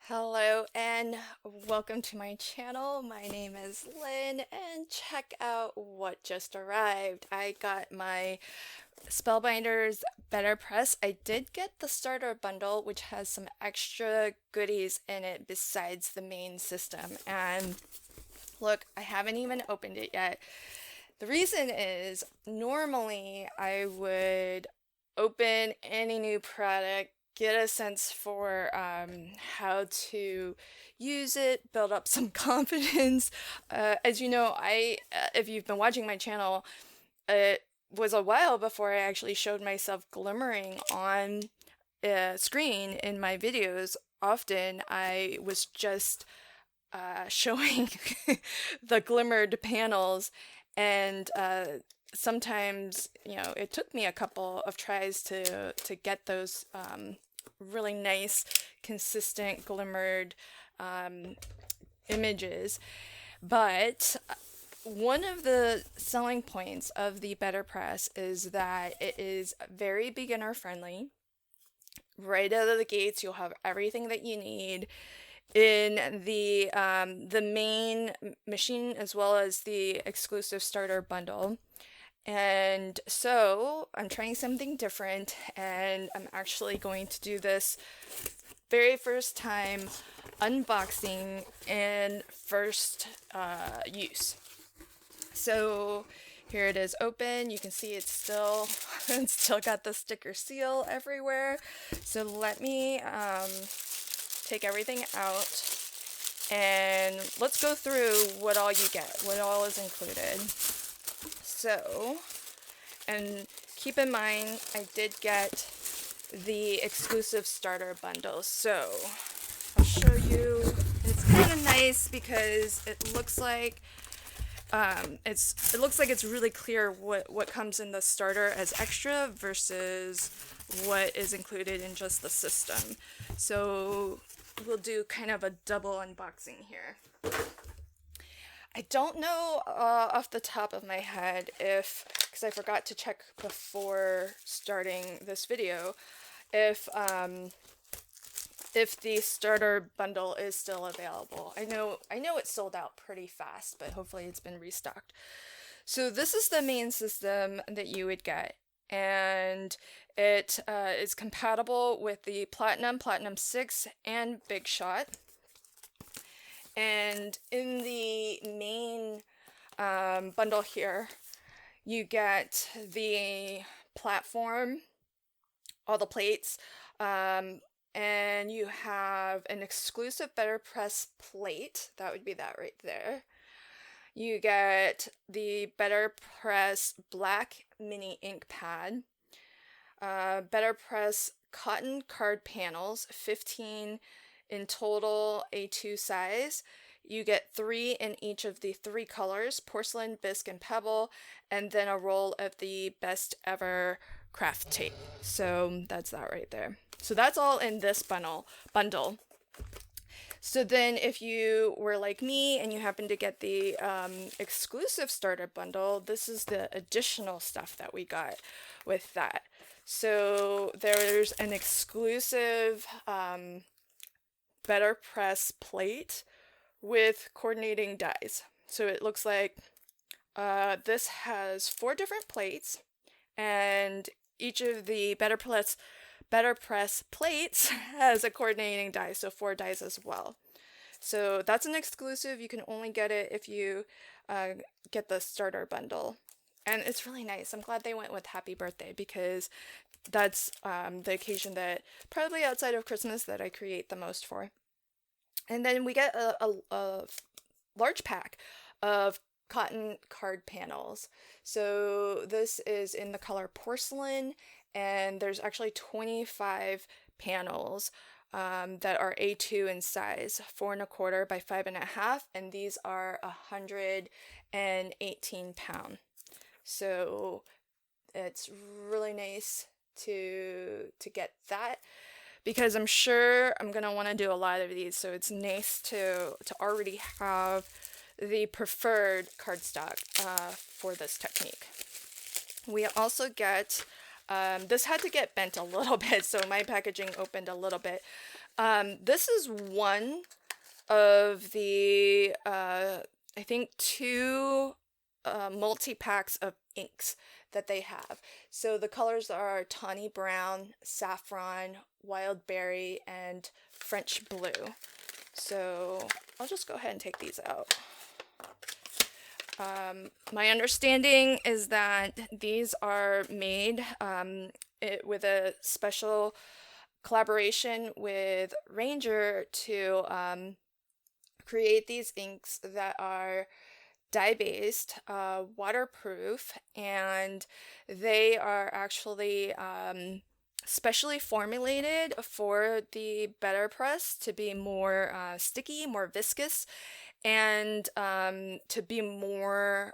Hello and welcome to my channel. My name is Lynn and check out what just arrived. I got my Spellbinders BetterPress. I did get the starter bundle, which has some extra goodies in it besides the main system. And look, I haven't even opened it yet. The reason is normally I would open any new product, get a sense for how to use it, build up some confidence. As you know, if you've been watching my channel, it was a while before I actually showed myself glimmering on screen in my videos. Often I was just showing the glimmered panels and sometimes, it took me a couple of tries to get those really nice, consistent, glimmered images. But one of the selling points of the BetterPress is that it is very beginner friendly. Right out of the gates, you'll have everything that you need in the main machine as well as the exclusive starter bundle. And so I'm trying something different, and I'm actually going to do this very first time unboxing and first use. So here it is open. You can see it's still got the sticker seal everywhere. So let me take everything out and let's go through what all you get, what all is included. So, and keep in mind, I did get the exclusive starter bundle. So, I'll show you. It's kind of nice because it looks like it's really clear what comes in the starter as extra versus what is included in just the system. So we'll do kind of a double unboxing here. I don't know off the top of my head because I forgot to check before starting this video, if the starter bundle is still available. I know it's sold out pretty fast, but hopefully it's been restocked. So this is the main system that you would get, and it is compatible with the Platinum 6, and Big Shot. And in the main bundle here, you get the platform, all the plates, and you have an exclusive BetterPress plate. That would be that right there. You get the BetterPress Black Mini Ink Pad, BetterPress Cotton Card Panels, 15 in total, A2 size. You get 3 in each of the 3 colors, porcelain, bisque, and pebble, and then a roll of the best ever craft tape. So that's that right there. So that's all in this bundle. So then if you were like me and you happen to get the exclusive starter bundle, this is the additional stuff that we got with that. So there's an exclusive BetterPress plate with coordinating dies. So it looks like this has 4 different plates, and each of the BetterPress plates has a coordinating die, so 4 dies as well. So that's an exclusive. You can only get it if you get the starter bundle. And it's really nice. I'm glad they went with Happy Birthday because that's the occasion that probably outside of Christmas that I create the most for. And then we get a large pack of cotton card panels. So this is in the color porcelain, and there's actually 25 panels that are A2 in size, 4 1/4 by 5 1/2, and these are 118 pound. So it's really nice to get that, because I'm sure I'm gonna want to do a lot of these, so it's nice to already have the preferred cardstock for this technique. We also get This had to get bent a little bit, so my packaging opened a little bit. This is one of the, I think, two multi-packs of inks that they have. So the colors are tawny brown, saffron, wild berry, and French blue. So I'll just go ahead and take these out. My understanding is that these are made with a special collaboration with Ranger to create these inks that are dye-based, waterproof, and they are actually specially formulated for the BetterPress to be more sticky, more viscous, and to be more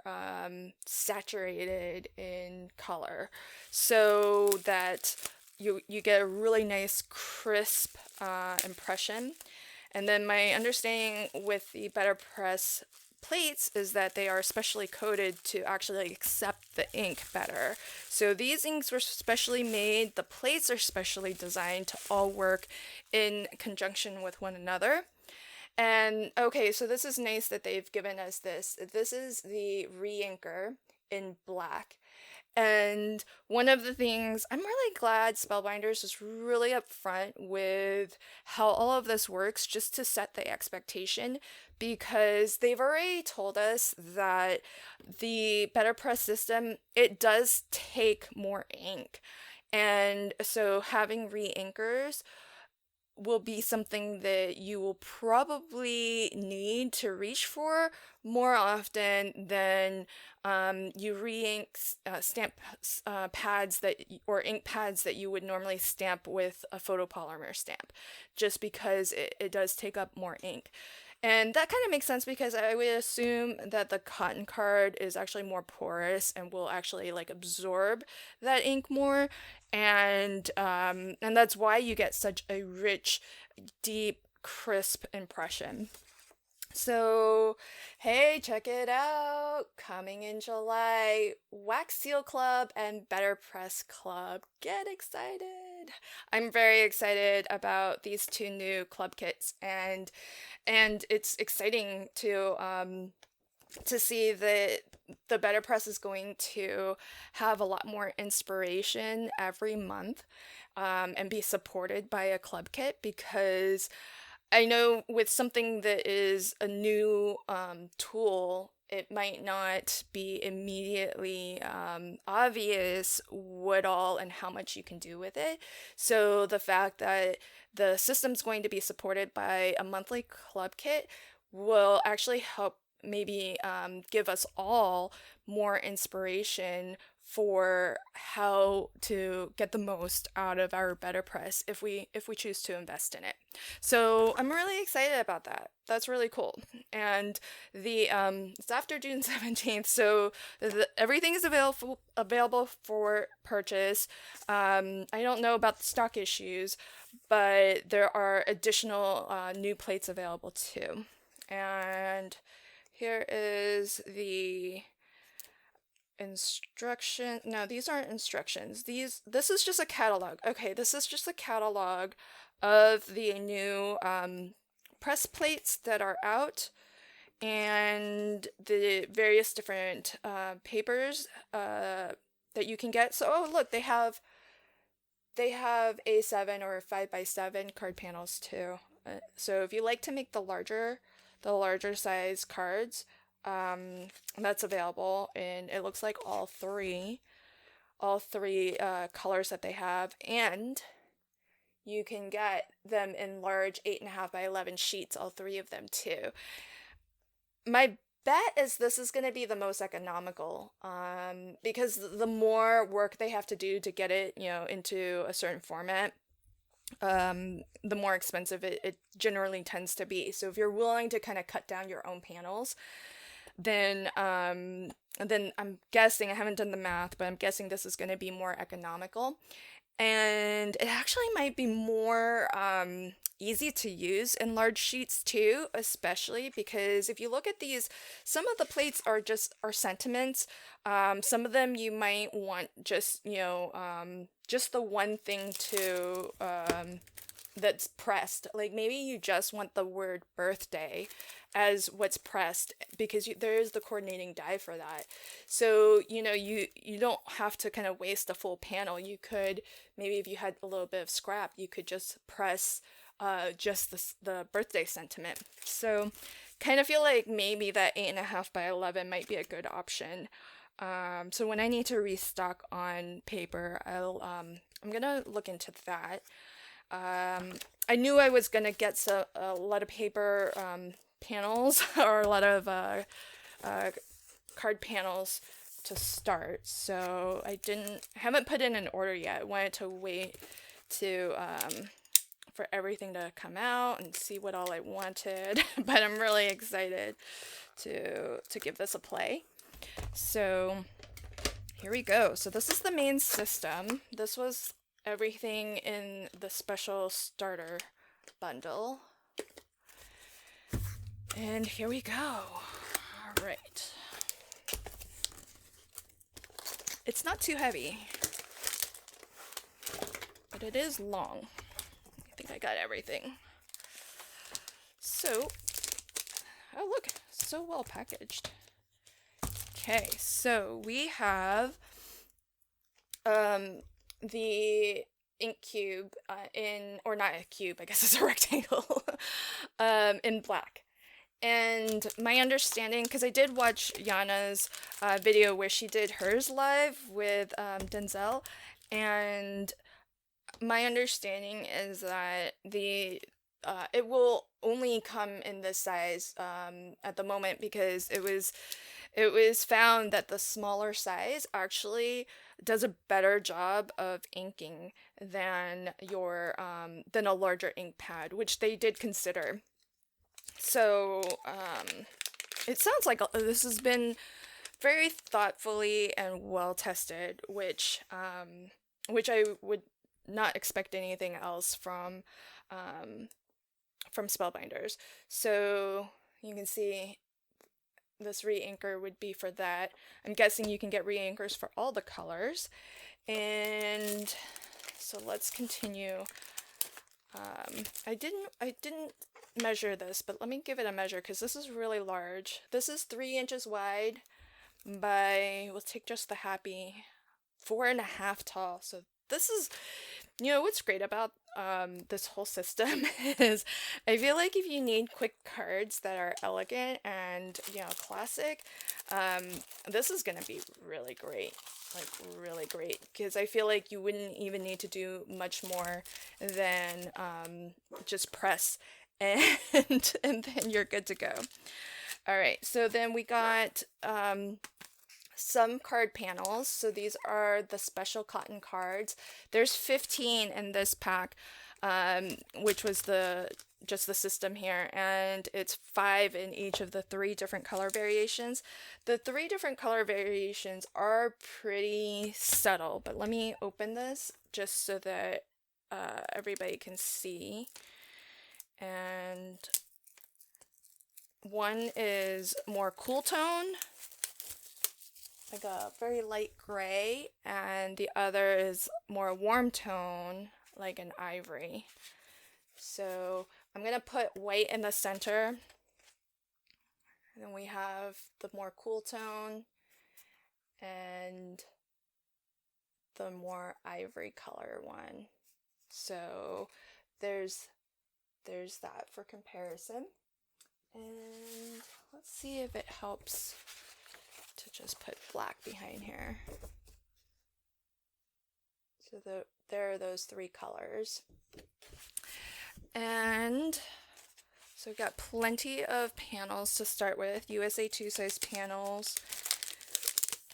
saturated in color, so that you get a really nice crisp impression. And then my understanding with the BetterPress plates is that they are specially coated to actually accept the ink better. So these inks were specially made, the plates are specially designed to all work in conjunction with one another. And okay, so this is nice that they've given us this. This is the re-inker in black. And one of the things, I'm really glad Spellbinders is really upfront with how all of this works, just to set the expectation, because they've already told us that the BetterPress system, it does take more ink. And so having re-inkers will be something that you will probably need to reach for more often than you re-ink stamp pads or ink pads that you would normally stamp with a photopolymer stamp, just because it does take up more ink. And that kind of makes sense, because I would assume that the cotton card is actually more porous and will actually like absorb that ink more, and that's why you get such a rich, deep, crisp impression. So, hey, check it out. Coming in July, Wax Seal Club and BetterPress Club. Get excited. I'm very excited about these two new club kits, and it's exciting to see that the BetterPress is going to have a lot more inspiration every month, and be supported by a club kit, because I know with something that is a new tool, it might not be immediately obvious what all and how much you can do with it. So the fact that the system's going to be supported by a monthly club kit will actually help maybe give us all more inspiration for how to get the most out of our BetterPress if we choose to invest in it. So I'm really excited about that. That's really cool. And the it's after June 17th, so everything is available for purchase. I don't know about the stock issues, but there are additional new plates available too. And here is the instruction. No, these aren't instructions. This is just a catalog. Okay, this is just a catalog of the new press plates that are out, and the various different papers that you can get. So, oh look, they have A7 or 5x7 card panels too. So if you like to make the larger size cards, that's available, and it looks like all three colors that they have, and you can get them in large 8.5 by 11 sheets, all three of them too. My bet is this is going to be the most economical, because the more work they have to do to get it, into a certain format, the more expensive it generally tends to be. So if you're willing to kind of cut down your own panels, then I'm guessing, I haven't done the math, but I'm guessing this is going to be more economical. And it actually might be more easy to use in large sheets too, especially because if you look at these, some of the plates are sentiments. Some of them you might want just, just the one thing to that's pressed. Like maybe you just want the word birthday as what's pressed because there is the coordinating die for that. So, you don't have to kind of waste a full panel. You could, maybe if you had a little bit of scrap, you could just press just the birthday sentiment. So kind of feel like maybe that 8.5 by 11 might be a good option. So when I need to restock on paper, I'm gonna look into that. I knew I was gonna get a lot of paper panels or a lot of card panels to start, so I haven't put in an order yet. I wanted to wait to for everything to come out and see what all I wanted, but I'm really excited to give this a play. So here we go. So this is the main system. This was everything in the special starter bundle. And here we go. All right. It's not too heavy, but it is long. I think I got everything. So, oh look, so well packaged. Okay, so we have the ink cube or not a cube, I guess it's a rectangle, in black. And my understanding, because I did watch Yana's video where she did hers live with Denzel, and my understanding is that it will only come in this size at the moment because it was found that the smaller size actually does a better job of inking than a larger ink pad, which they did consider. So it sounds like this has been very thoughtfully and well tested, which I would not expect anything else from Spellbinders. So you can see this re-inker would be for that. I'm guessing you can get re-inkers for all the colors. And so let's continue. I didn't measure this, but let me give it a measure because this is really large. This is 3 inches wide by, we'll take just the happy, 4.5 tall. So this is, what's great about this whole system is I feel like if you need quick cards that are elegant and, classic, this is going to be really great. Like really great, because I feel like you wouldn't even need to do much more than just press and then you're good to go. All right, so then we got some card panels. So these are the special cotton cards. There's 15 in this pack, which was just the system here, and it's 5 in each of the 3 different color variations. The 3 different color variations are pretty subtle, but let me open this just so that everybody can see. And one is more cool tone, like a very light gray, and the other is more warm tone, like an ivory. So I'm going to put white in the center. And then we have the more cool tone and the more ivory color one. So there's that for comparison. And let's see if it helps to just put black behind here. So there are those 3 colors. And so we've got plenty of panels to start with, USA 2 size panels.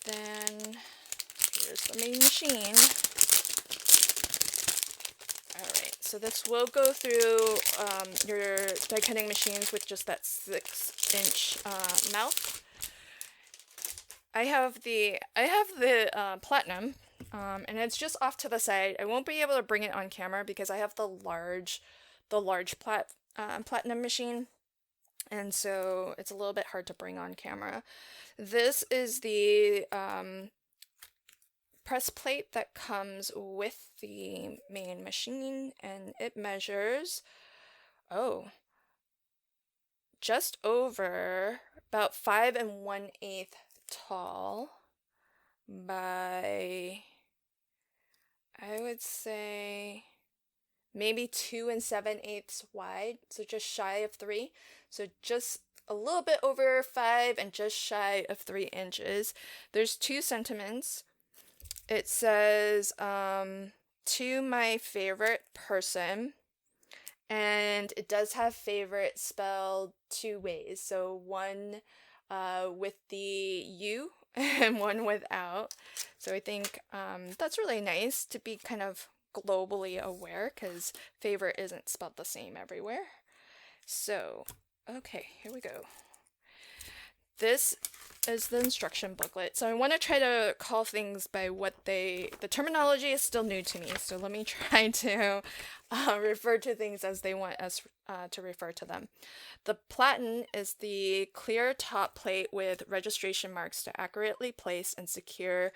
Then here's the main machine. Alright, so this will go through your die cutting machines with just that 6-inch mouth. I have the platinum, and it's just off to the side. I won't be able to bring it on camera because I have the large platinum machine, and so it's a little bit hard to bring on camera. This is the press plate that comes with the main machine, and it measures, oh, just over about 5 1/8 tall by, I would say, maybe 2 7/8 wide, so just shy of 3. So just a little bit over 5 and just shy of 3 inches. There's 2 sentiments. It says, to my favorite person, and it does have favorite spelled 2 ways. So one with the U and one without. So I think that's really nice to be kind of globally aware, because favorite isn't spelled the same everywhere. So, okay, here we go. This is the instruction booklet. So I want to try to call things by what the terminology is still new to me. So let me try to refer to things as they want us to refer to them. The platen is the clear top plate with registration marks to accurately place and secure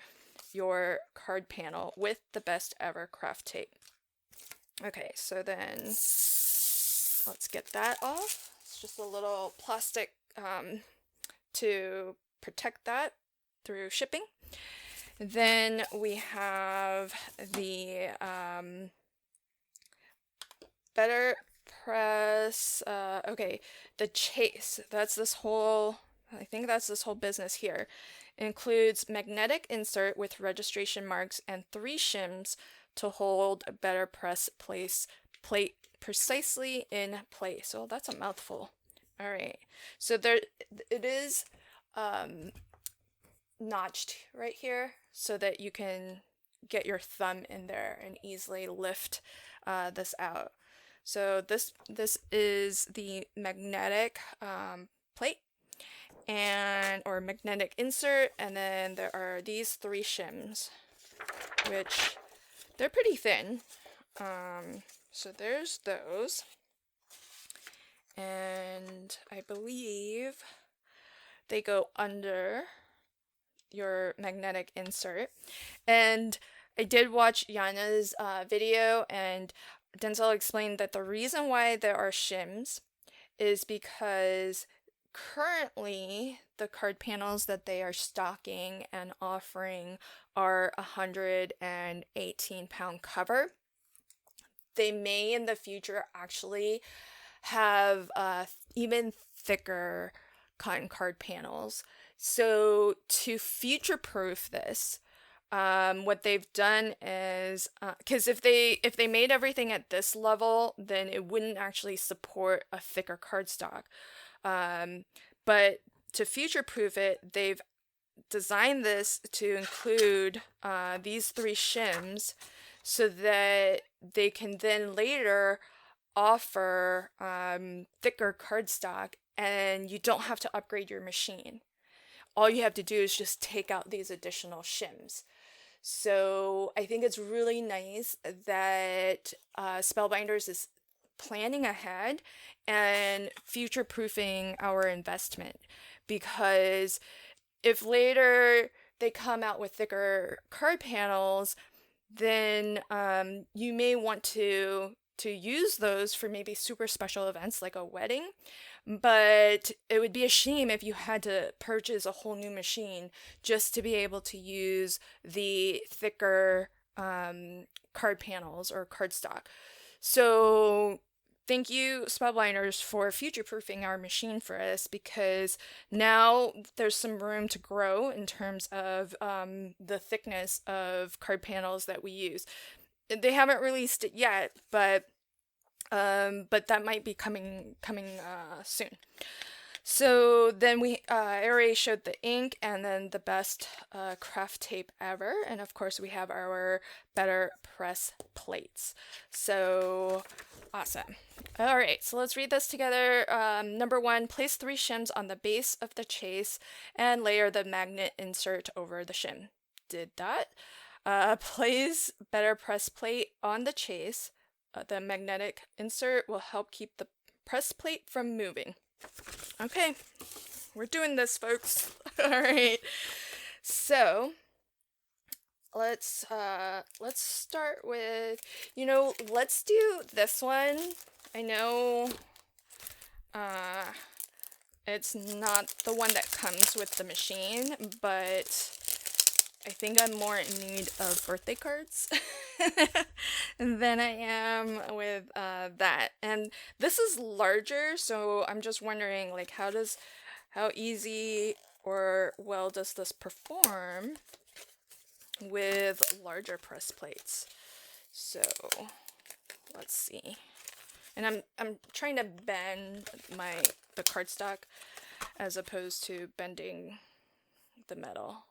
your card panel with the best ever craft tape. Okay, so then let's get that off. It's just a little plastic to protect that through shipping. Then we have the BetterPress, okay, the chase. I think that's this whole business here. It includes magnetic insert with registration marks and 3 shims to hold a BetterPress plate precisely in place. So that's a mouthful. All right, so there it is, notched right here so that you can get your thumb in there and easily lift this out. So this is the magnetic plate or magnetic insert, and then there are these 3 shims, which they're pretty thin. So there's those. And I believe they go under your magnetic insert. And I did watch Yana's video, and Denzel explained that the reason why there are shims is because currently the card panels that they are stocking and offering are 118-pound cover. They may in the future actually have even thicker cotton card panels. So to future-proof this, what they've done is, because if they made everything at this level, then it wouldn't actually support a thicker cardstock. But to future-proof it, they've designed this to include these 3 shims so that they can then later offer thicker cardstock, and you don't have to upgrade your machine. All you have to do is just take out these additional shims. So I think it's really nice that Spellbinders is planning ahead and future-proofing our investment, because if later they come out with thicker card panels, then you may want to use those for maybe super special events like a wedding, but it would be a shame if you had to purchase a whole new machine just to be able to use the thicker card panels or cardstock. So thank you, Spellbinders, for future-proofing our machine for us, because now there's some room to grow in terms of the thickness of card panels that we use. They haven't released it yet, but that might be coming soon. So then I already showed the ink and then the best craft tape ever, and of course we have our BetterPress plates. So awesome. All right, so let's read this together. Number 1, place 3 shims on the base of the chase and layer the magnet insert over the shim. Did that. Place BetterPress plate on the chase. The magnetic insert will help keep the press plate from moving. Okay, we're doing this, folks. All right, so let's start with, let's do this one. I know it's not the one that comes with the machine, but I think I'm more in need of birthday cards than I am with that. And this is larger, so I'm just wondering, like, how easy or well does this perform with larger press plates? So let's see. And I'm trying to bend the cardstock as opposed to bending the metal.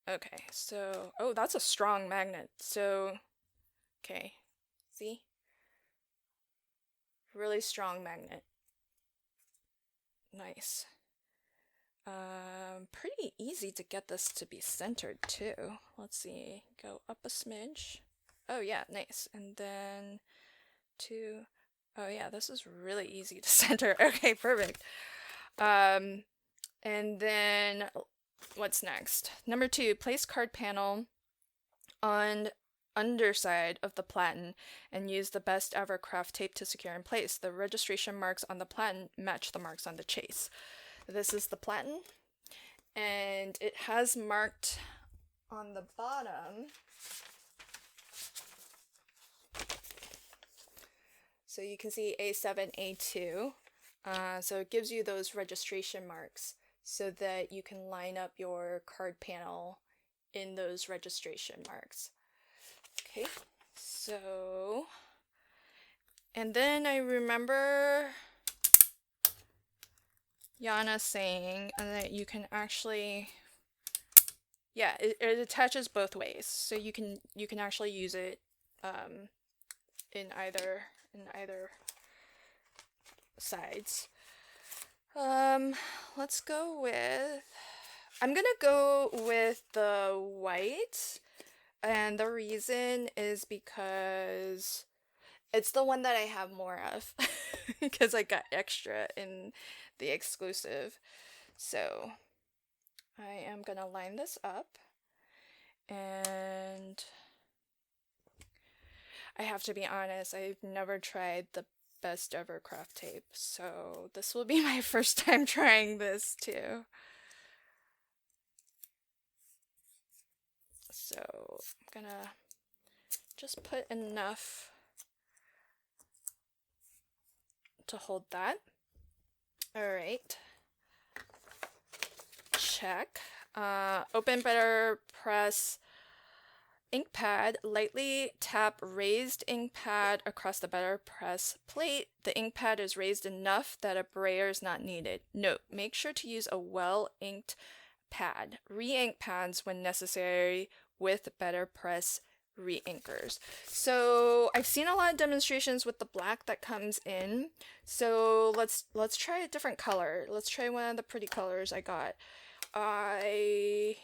Okay, so, oh, that's a strong magnet. So, okay, see? Really strong magnet. Nice. Pretty easy to get this to be centered too. Let's see, go up a smidge. Oh yeah, nice. And then oh yeah, this is really easy to center. Okay, perfect. And then what's next? Number 2, place card panel on underside of the platen and use the best ever craft tape to secure in place. The registration marks on the platen match the marks on the chase. This is the platen, and it has marked on the bottom. So you can see A7, A2. So it gives you those registration marks so that you can line up your card panel in those registration marks. Okay, so, and then I remember Yana saying that you can actually, yeah, it attaches both ways, so you can actually use it in either sides. Let's go with, I'm gonna go with the white, and the reason is because it's the one that I have more of because I got extra in the exclusive. So I am gonna line this up, and I have to be honest, I've never tried the best ever craft tape, so this will be my first time trying this too. So I'm gonna just put enough to hold that. All right. Check. Open BetterPress ink pad. Lightly tap raised ink pad across the BetterPress plate. The ink pad is raised enough that a brayer is not needed. Note, make sure to use a well-inked pad. Re-ink pads when necessary with BetterPress re-inkers. So I've seen a lot of demonstrations with the black that comes in. So let's try a different color. Let's try one of the pretty colors I got. I'm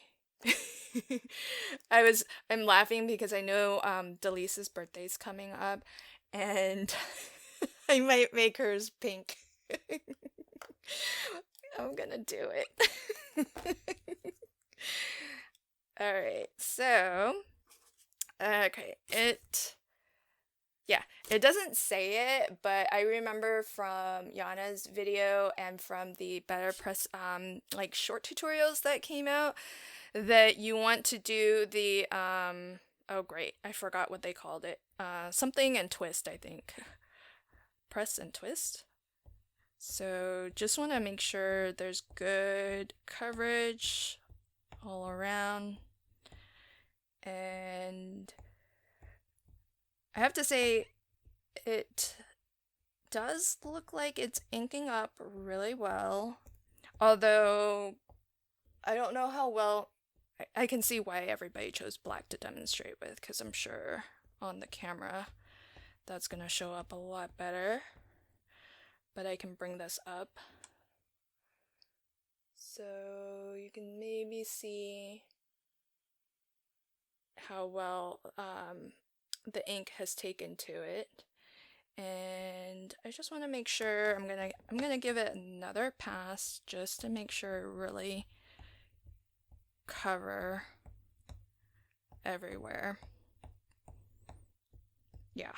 laughing because I know Delisa's birthday's coming up, and I might make hers pink. I'm gonna do it. All right, so okay, it doesn't say it, but I remember from Yana's video and from the BetterPress like short tutorials that came out that you want to do the oh great, I forgot what they called it. Something and twist, I think. Press and twist. So just want to make sure there's good coverage all around. And I have to say, it does look like it's inking up really well. Although, I don't know how well, I can see why everybody chose black to demonstrate with, because I'm sure on the camera that's going to show up a lot better. But I can bring this up so you can maybe see how well the ink has taken to it. And I just want to make sure I'm gonna give it another pass just to make sure it really cover everywhere. Yeah.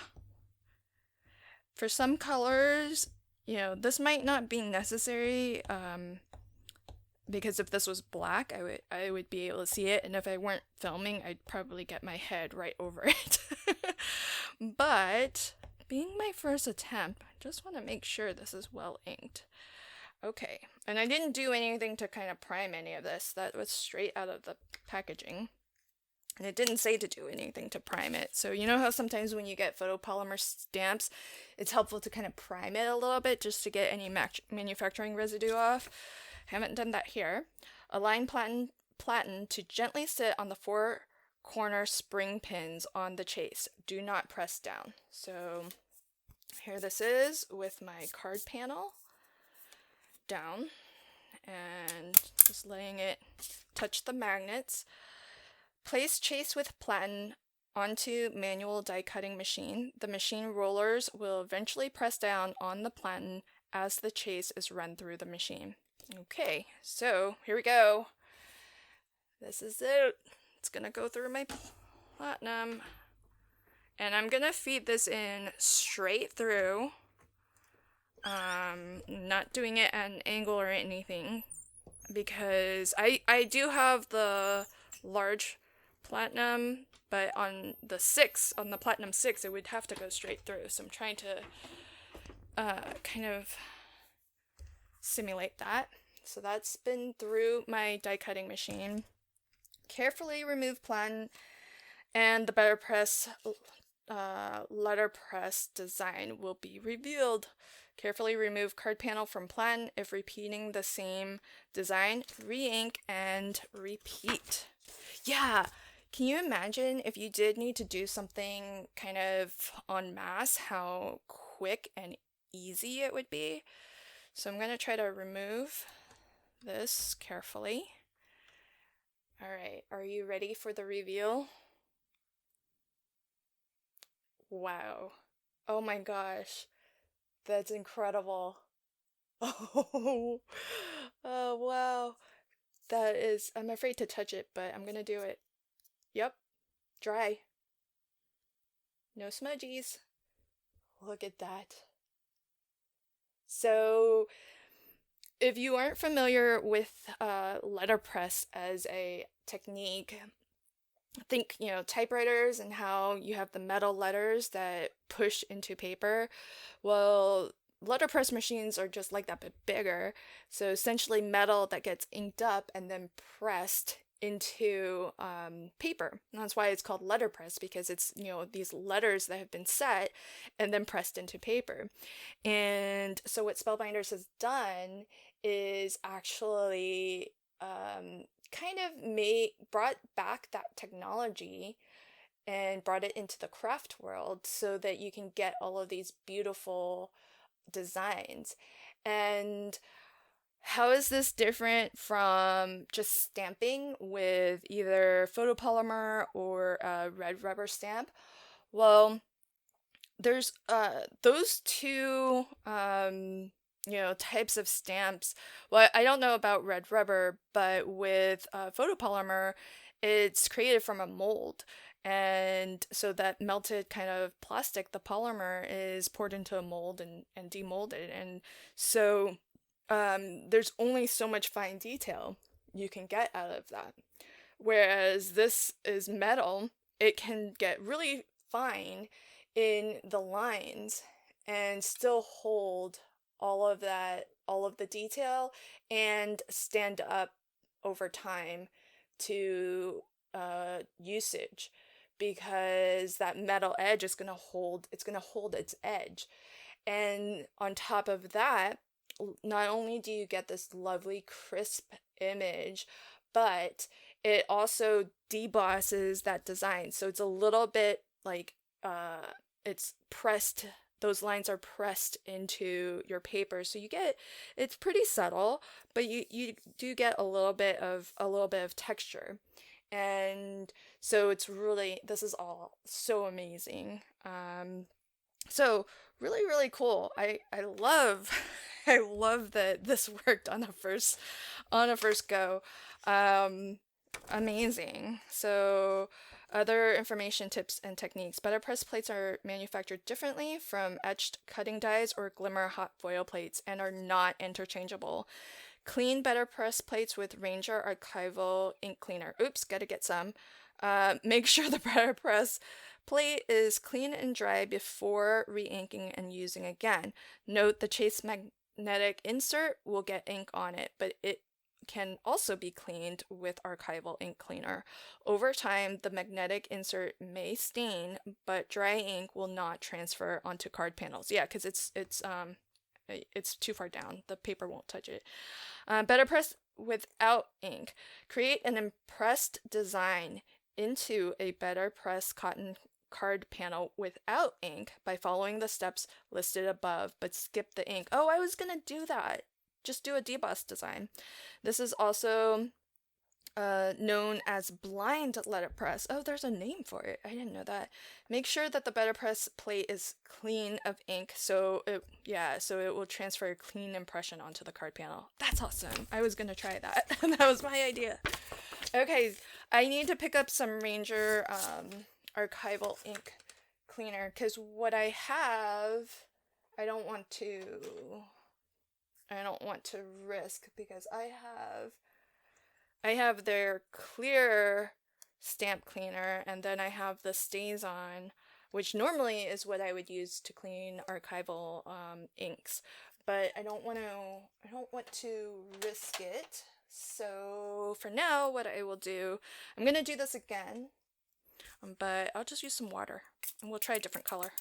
For some colors, this might not be necessary, because if this was black, I would be able to see it, and if I weren't filming, I'd probably get my head right over it. But being my first attempt, I just want to make sure this is well inked. Okay, and I didn't do anything to kind of prime any of this. That was straight out of the packaging. And it didn't say to do anything to prime it. So you know how sometimes when you get photopolymer stamps, it's helpful to kind of prime it a little bit just to get any manufacturing residue off? Haven't done that here. Align platen to gently sit on the 4 corner spring pins on the chase. Do not press down. So here this is with my card panel down and just letting it touch the magnets. Place chase with platen onto manual die cutting machine. The machine rollers will eventually press down on the platen as the chase is run through the machine. Okay, so here we go. This is it. It's gonna go through my platinum, and I'm gonna feed this in straight through. Not doing it at an angle or anything, because I do have the large platinum, but on the platinum 6, it would have to go straight through. So I'm trying to kind of simulate that. So that's been through my die cutting machine. Carefully remove platen, and the BetterPress letterpress design will be revealed. Carefully remove card panel from platen. If repeating the same design, re-ink and repeat. Yeah, can you imagine if you did need to do something kind of en masse, how quick and easy it would be? So I'm going to try to remove this carefully. All right, are you ready for the reveal? Wow. Oh my gosh. That's incredible. Oh, oh wow. That is, I'm afraid to touch it, but I'm gonna do it. Yep, dry. No smudgies. Look at that. So, if you aren't familiar with letterpress as a technique, think, typewriters and how you have the metal letters that push into paper. Well, letterpress machines are just like that, but bigger. So essentially metal that gets inked up and then pressed into paper. And that's why it's called letterpress, because it's, these letters that have been set and then pressed into paper. And so what Spellbinders has done is actually kind of brought back that technology and brought it into the craft world so that you can get all of these beautiful designs. And how is this different from just stamping with either photopolymer or a red rubber stamp? Well, there's those two types of stamps. Well, I don't know about red rubber, but with photopolymer, it's created from a mold. And so that melted kind of plastic, the polymer, is poured into a mold and demolded. And so there's only so much fine detail you can get out of that. Whereas this is metal, it can get really fine in the lines and still hold all of the detail and stand up over time to usage, because that metal edge is going to hold its edge. And on top of that, not only do you get this lovely crisp image, but it also debosses that design. So it's a little bit like it's pressed, those lines are pressed into your paper. So it's pretty subtle, but you do get a little bit of texture. And so this is all so amazing. So really, really cool. I love that this worked on a first go. Amazing. So Other information, tips, and techniques. BetterPress plates are manufactured differently from etched cutting dies or glimmer hot foil plates and are not interchangeable. Clean BetterPress plates with Ranger Archival ink cleaner. Oops, gotta get some. Make sure the BetterPress plate is clean and dry before re-inking and using again. Note the Chase magnetic insert will get ink on it, but it can also be cleaned with archival ink cleaner. Over time, the magnetic insert may stain, but dry ink will not transfer onto card panels. Yeah, because it's too far down. The paper won't touch it. BetterPress without ink. Create an impressed design into a BetterPress cotton card panel without ink by following the steps listed above, but skip the ink. Oh, I was gonna do that. Just do a deboss design. This is also known as blind letterpress. Oh, there's a name for it. I didn't know that. Make sure that the BetterPress plate is clean of ink, so it will transfer a clean impression onto the card panel. That's awesome. I was gonna try that. That was my idea. Okay, I need to pick up some Ranger archival ink cleaner because what I have, I don't want to risk because I have their clear stamp cleaner, and then I have the StazOn, which normally is what I would use to clean archival inks, but I don't want to risk it. So for now, what I will do, I'm gonna do this again, but I'll just use some water and we'll try a different color.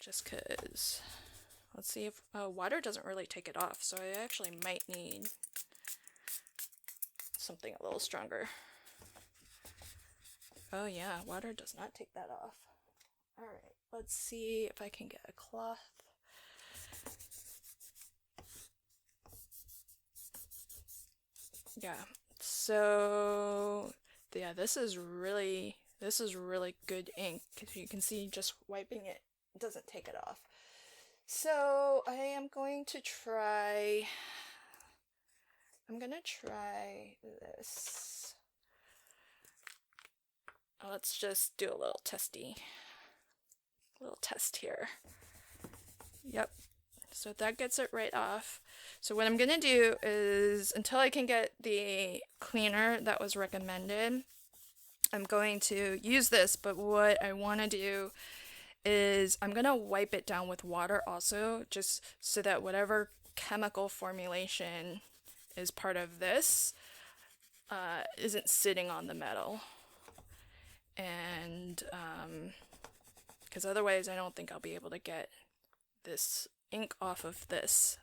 Just cause, let's see if water doesn't really take it off, so I actually might need something a little stronger. Oh yeah, water does not take that off. Alright, let's see if I can get a cloth. Yeah, so yeah, this is really good ink because you can see just wiping it doesn't take it off. So I'm gonna try this. Let's just do a little test here. Yep. So that gets it right off. So what I'm gonna do is, until I can get the cleaner that was recommended, I'm going to use this, but what I want to do is I'm gonna wipe it down with water also, just so that whatever chemical formulation is part of this isn't sitting on the metal. And because otherwise I don't think I'll be able to get this ink off of this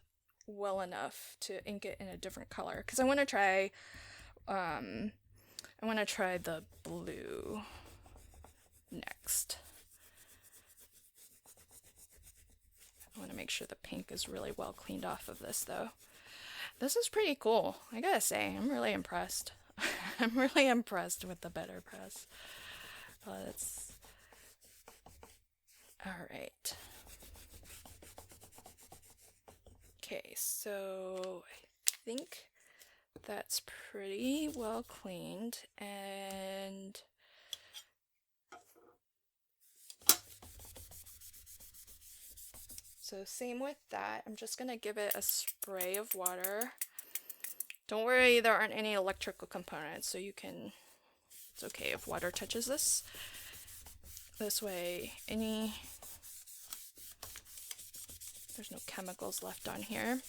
well enough to ink it in a different color, because I want to try the blue next. I want to make sure the pink is really well cleaned off of this though. This is pretty cool, I gotta say. I'm really impressed. I'm really impressed with the BetterPress. Let's... Alright. Okay, so I think that's pretty well cleaned, and so same with that. I'm just gonna give it a spray of water. Don't worry, there aren't any electrical components, so it's okay if water touches this. This way, there's no chemicals left on here.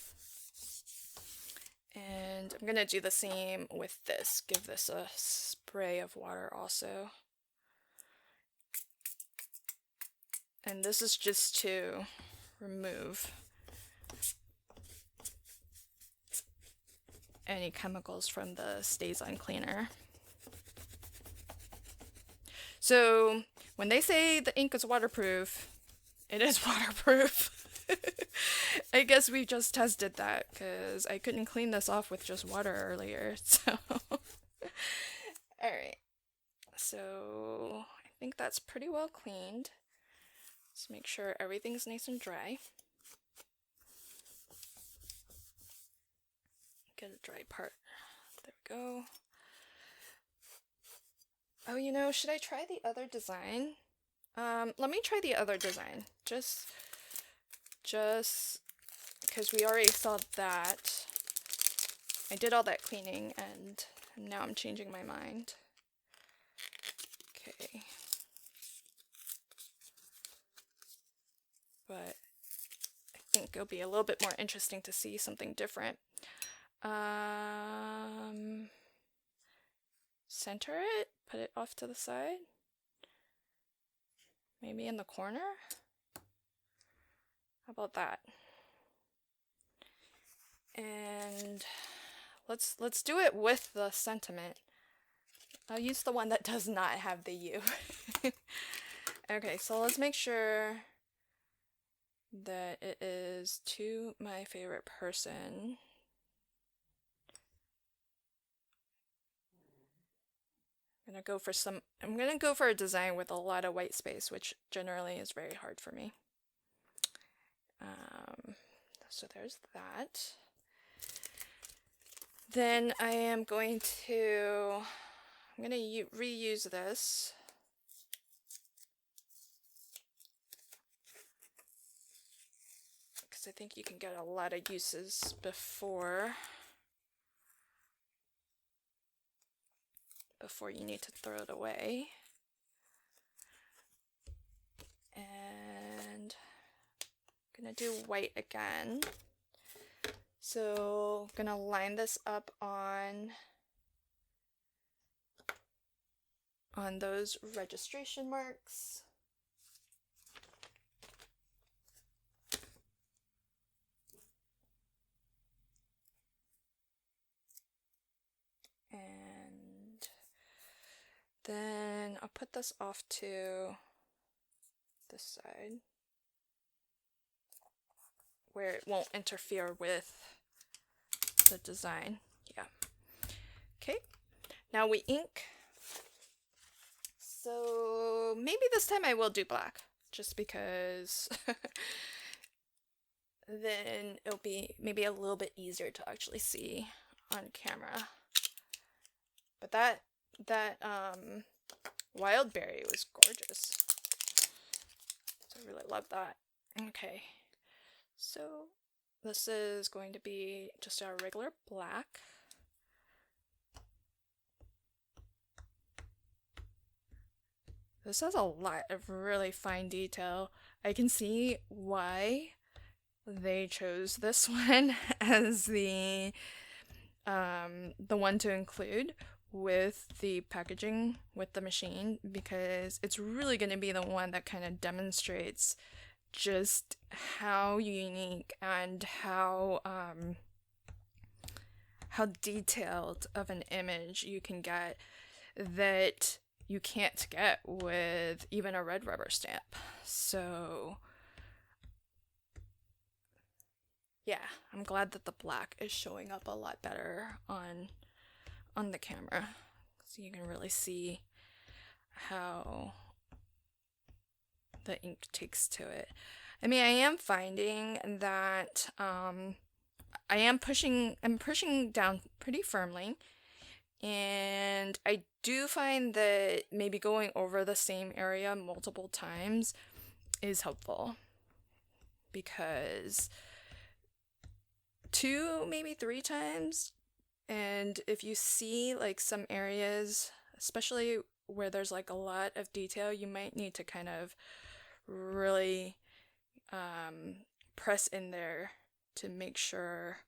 And I'm gonna do the same with this. Give this a spray of water also. And this is just to remove any chemicals from the StazOn cleaner. So when they say the ink is waterproof, it is waterproof. I guess we just tested that because I couldn't clean this off with just water earlier. So alright, so I think that's pretty well cleaned. Let's make sure everything's nice and dry. Get a dry part. There we go. Oh, should I try the other design? Let me try the other design. Just because we already saw that. I did all that cleaning and now I'm changing my mind. Okay. But I think it'll be a little bit more interesting to see something different. Center it, put it off to the side. Maybe in the corner? How about that? And let's do it with the sentiment. I'll use the one that does not have the U. Okay, so let's make sure that it is to my favorite person. I'm gonna go for a design with a lot of white space, which generally is very hard for me. So there's that. Then I'm gonna reuse this. Because I think you can get a lot of uses before you need to throw it away. And I'm gonna do white again. So I'm gonna line this up on those registration marks. And then I'll put this off to this side where it won't interfere with the design. Yeah. Okay, now we ink. So maybe this time I will do black, just because then it'll be maybe a little bit easier to actually see on camera. But that wild berry was gorgeous. So I really love that. Okay, so this is going to be just our regular black. This has a lot of really fine detail. I can see why they chose this one as the one to include with the packaging with the machine, because it's really going to be the one that kind of demonstrates just how unique and how detailed of an image you can get that you can't get with even a red rubber stamp. So yeah, I'm glad that the black is showing up a lot better on the camera, so you can really see how the ink takes to it. I mean, I am finding that I'm pushing down pretty firmly, and I do find that maybe going over the same area multiple times is helpful, because 2, maybe 3 times, and if you see like some areas, especially where there's like a lot of detail, you might need to kind of really press in there to make sure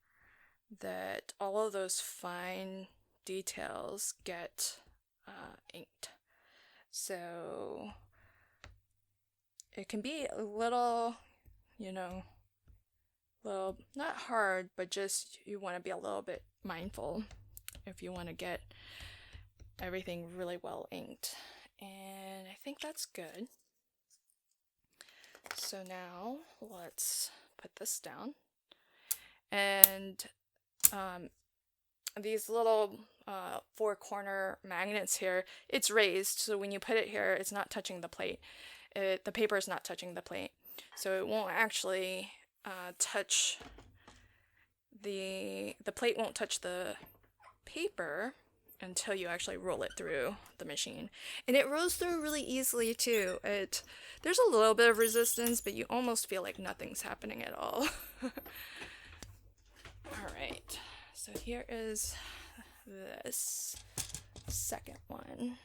that all of those fine details get inked. So it can be a little, little, not hard, but just you want to be a little bit mindful if you want to get everything really well inked. And I think that's good. So now let's put this down. And these little 4-corner magnets here, it's raised, so when you put it here, it's not touching the plate. The paper is not touching the plate, so it won't actually touch the plate won't touch the paper, until you actually roll it through the machine. And it rolls through really easily too. There's a little bit of resistance, but you almost feel like nothing's happening at all. All right, so here is this second one.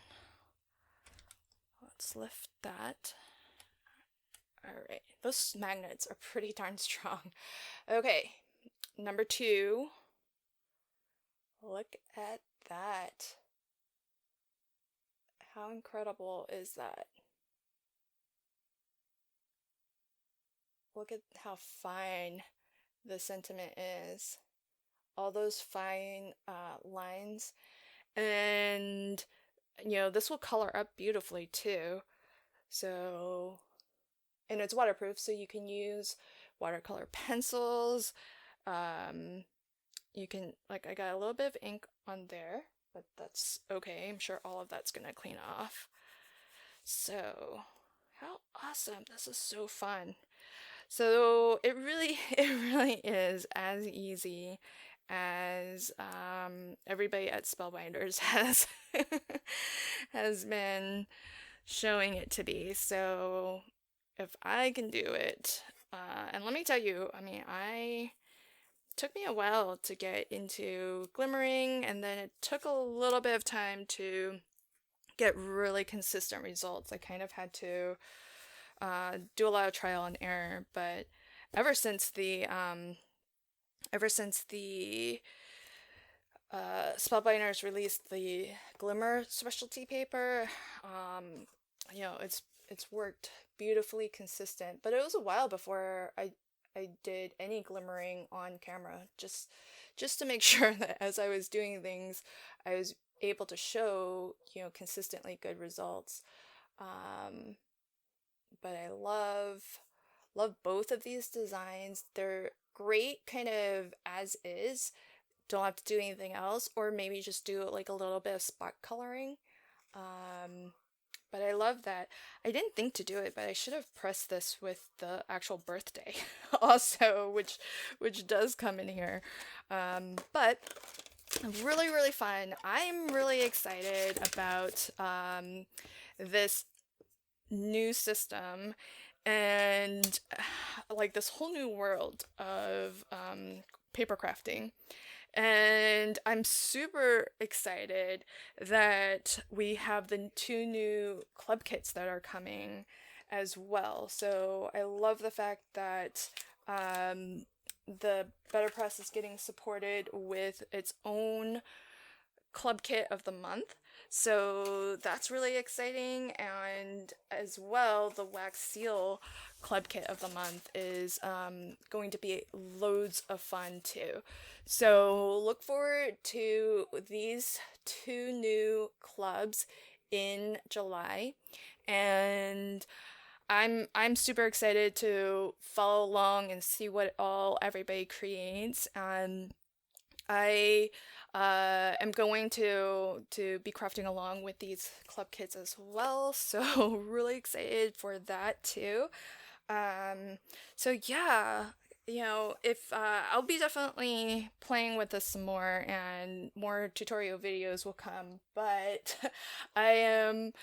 Let's lift that. All right, those magnets are pretty darn strong. Okay, number 2. Look at that. How incredible is that? Look at how fine the sentiment is. All those fine lines. And, this will color up beautifully too. So, and it's waterproof, so you can use watercolor pencils. You can, I got a little bit of ink on there, but that's okay. I'm sure all of that's gonna clean off. So, how awesome. This is so fun. So it really is as easy as everybody at Spellbinders has been showing it to be. So if I can do it, and let me tell you, it took me a while to get into glimmering, and then it took a little bit of time to get really consistent results. I kind of had to do a lot of trial and error, but ever since the Spellbinders released the Glimmer specialty paper, it's worked beautifully consistent. But it was a while before I did any glimmering on camera, just to make sure that as I was doing things, I was able to show consistently good results. But I love both of these designs. They're great kind of as is. Don't have to do anything else, or maybe just do a little bit of spot coloring. But I love that. I didn't think to do it, but I should have pressed this with the actual birthday also, which does come in here. But really, really fun. I'm really excited about this new system and this whole new world of paper crafting. And I'm super excited that we have the 2 new club kits that are coming as well. So I love the fact that the BetterPress is getting supported with its own club kit of the month. So that's really exciting. And as well, the wax seal club kit of the month is going to be loads of fun too. So look forward to these 2 new clubs in July, and I'm super excited to follow along and see what all everybody creates. And I am going to be crafting along with these club kits as well, so really excited for that too. So yeah, if I'll be definitely playing with this some more, and more tutorial videos will come, but I am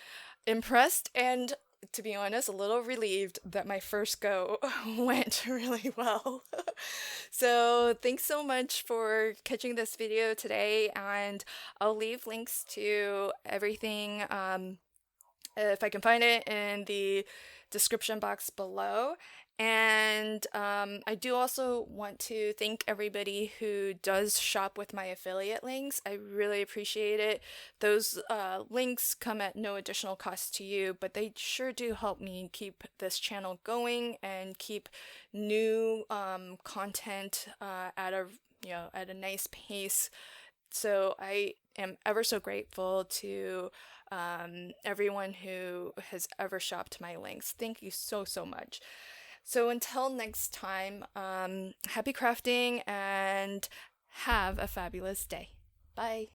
impressed and, to be honest, a little relieved that my first go went really well. So thanks so much for catching this video today, and I'll leave links to everything if I can find it in the description box below. And I do also want to thank everybody who does shop with my affiliate links. I really appreciate it. Those links come at no additional cost to you, but they sure do help me keep this channel going and keep new content at a nice pace. So I am ever so grateful to everyone who has ever shopped my links. Thank you so much. So until next time, happy crafting and have a fabulous day. Bye.